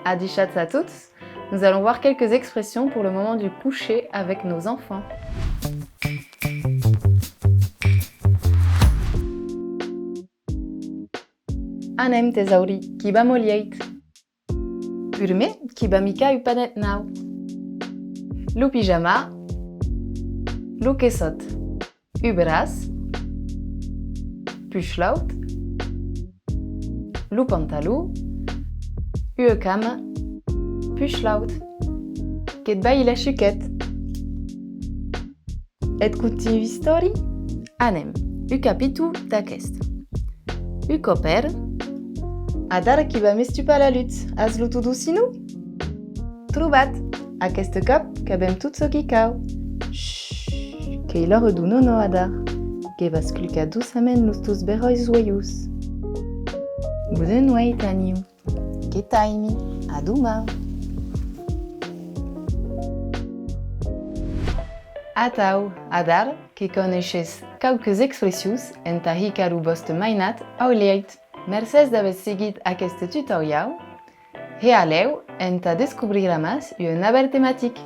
Adichat à tous. Nous allons voir quelques expressions pour le moment du coucher avec nos enfants. Anem tesauri, kiba molieit. Urme, kiba mika upanet nau. Lu pyjama, lu kesot. Uberas, puschlaut. Lu pantalou, uekam, puschlaut. Ket ba ila chuket. Et kuti histori? Anem, ukapitu takest. Ukoper, adar kiba mestu pa la lutte, az lutudu sinu? Trubat, aquest kap kabem tout so kikau. Shhh, keilor edu nono adar. Gevas kluka dousamen lustus beroi zoyous. Buden wait aniu. Ketaimi, aduma. Atau, adar, que coneixes quelques expressius en ta hikaru bost mainat auleit. Mercès d'haver seguit aquest tutorial, realeu en ta descobriramas un aber tematic.